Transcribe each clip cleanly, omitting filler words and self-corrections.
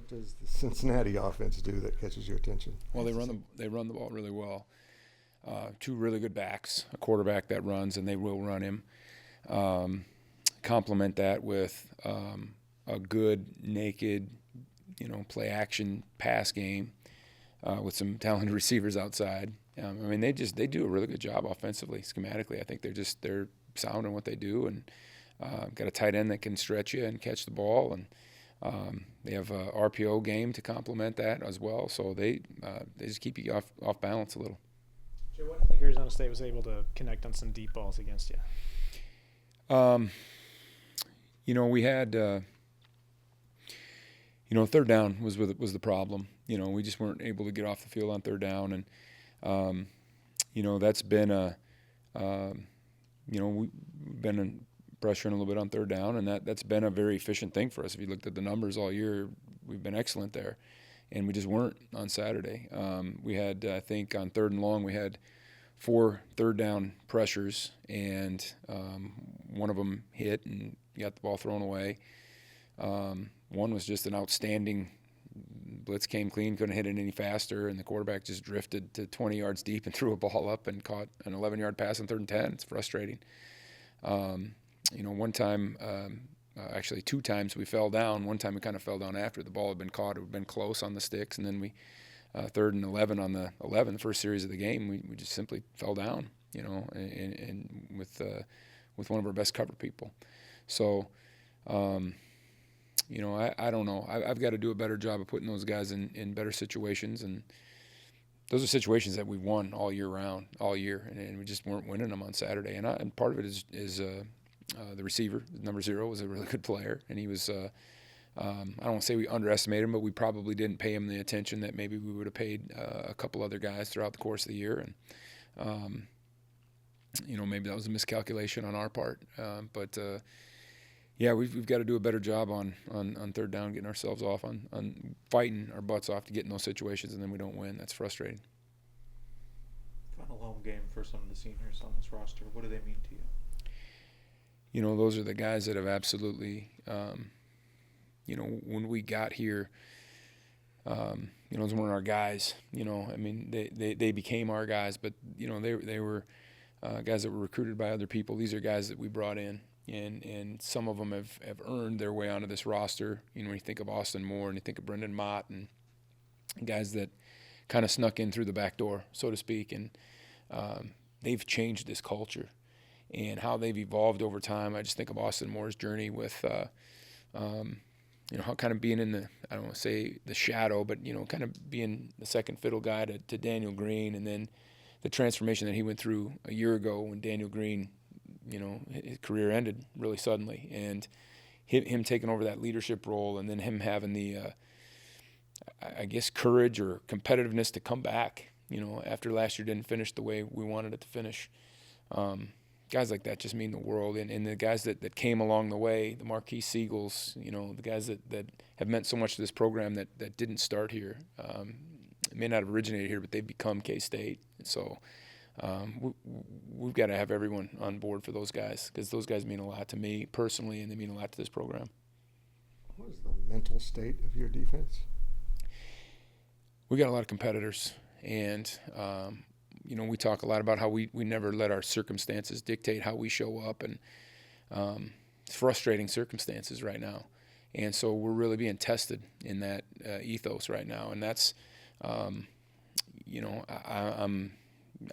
What does the Cincinnati offense do that catches your attention? Well, they run the ball really well. Two really good backs, a quarterback that runs, and they will run him. Complement that with a good, naked, play action pass game with some talented receivers outside. They do a really good job offensively, schematically. I think they're sound in what they do, and got a tight end that can stretch you and catch the ball, and they have a RPO game to complement that as well. So they just keep you off balance a little. Joe, why do you think Arizona State was able to connect on some deep balls against you? We had, third down was the problem. We just weren't able to get off the field on third down, and that's been we've been pressuring a little bit on third down, and that's been a very efficient thing for us. If you looked at the numbers all year, we've been excellent there, and we just weren't on Saturday. We had, I think, on third and long, we had 4 third down pressures, and one of them hit and got the ball thrown away. One was just an outstanding blitz, came clean, couldn't hit it any faster, and the quarterback just drifted to 20 yards deep and threw a ball up and caught an 11-yard pass on 3rd and 10. It's frustrating. One time, actually 2 times we fell down. One time we kind of fell down after the ball had been caught. It had been close on the sticks, and then we 3rd and 11 on the 11, first series of the game, we just simply fell down, and with one of our best cover people. So, I don't know. I've got to do a better job of putting those guys in better situations, and those are situations that we've won all year round, all year, and we just weren't winning them on Saturday. And part of it is the receiver, number 0, was a really good player, and he was. I don't want to say we underestimated him, but we probably didn't pay him the attention that maybe we would have paid a couple other guys throughout the course of the year, and maybe that was a miscalculation on our part. But we've got to do a better job on third down, getting ourselves off, on fighting our butts off to get in those situations, and then we don't win. That's frustrating. Final home game for some of the seniors on this roster. What do they mean to you? Those are the guys that have absolutely, when we got here, those weren't our guys. They became our guys, but they were guys that were recruited by other people. These are guys that we brought in. And some of them have earned their way onto this roster. When you think of Austin Moore and you think of Brendan Mott and guys that kind of snuck in through the back door, so to speak, and they've changed this culture and how they've evolved over time. I just think of Austin Moore's journey with, how kind of being in the, I don't want to say the shadow, but, kind of being the second fiddle guy to Daniel Green, and then the transformation that he went through a year ago when Daniel Green, his career ended really suddenly, and him taking over that leadership role, and then him having the, courage or competitiveness to come back, after last year didn't finish the way we wanted it to finish. Guys like that just mean the world, and the guys that came along the way, the Marquis Siegels, the guys that have meant so much to this program that didn't start here, may not have originated here, but they've become K-State, so we've got to have everyone on board for those guys, because those guys mean a lot to me personally, and they mean a lot to this program. What is the mental state of your defense? We got a lot of competitors, and we talk a lot about how we never let our circumstances dictate how we show up, and it's frustrating circumstances right now, and so we're really being tested in that ethos right now, and that's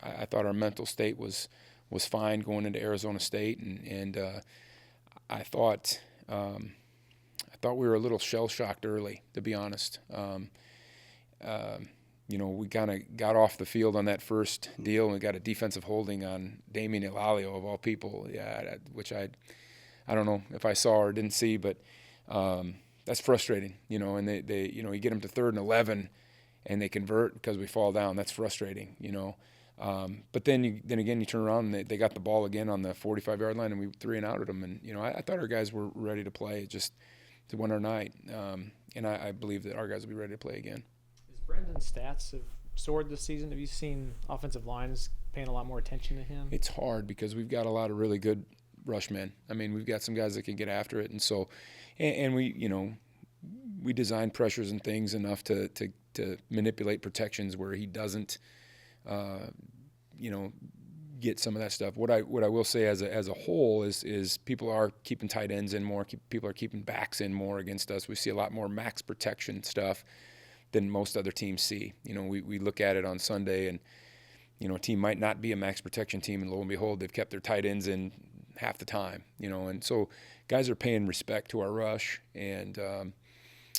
I thought our mental state was fine going into Arizona State, and I thought we were a little shell shocked early, to be honest. We kind of got off the field on that first deal, and we got a defensive holding on Damian Ilalio of all people, which I don't know if I saw or didn't see, but that's frustrating, And they you get them to 3rd and 11. And they convert because we fall down. That's frustrating, But then again, you turn around and they got the ball again on the 45-yard line, and we 3 and outed them. And I thought our guys were ready to play, just to win our night. And I believe that our guys will be ready to play again. Is Brendan's stats have soared this season? Have you seen offensive lines paying a lot more attention to him? It's hard because we've got a lot of really good rush men. We've got some guys that can get after it, and so, and we we design pressures and things enough to manipulate protections where he doesn't, get some of that stuff. What I will say as a whole is people are keeping tight ends in more. People are keeping backs in more against us. We see a lot more max protection stuff than most other teams see. We look at it on Sunday, and a team might not be a max protection team, and lo and behold, they've kept their tight ends in half the time. And so guys are paying respect to our rush, and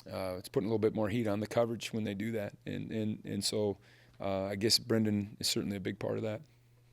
it's putting a little bit more heat on the coverage when they do that. And so I guess Brendan is certainly a big part of that.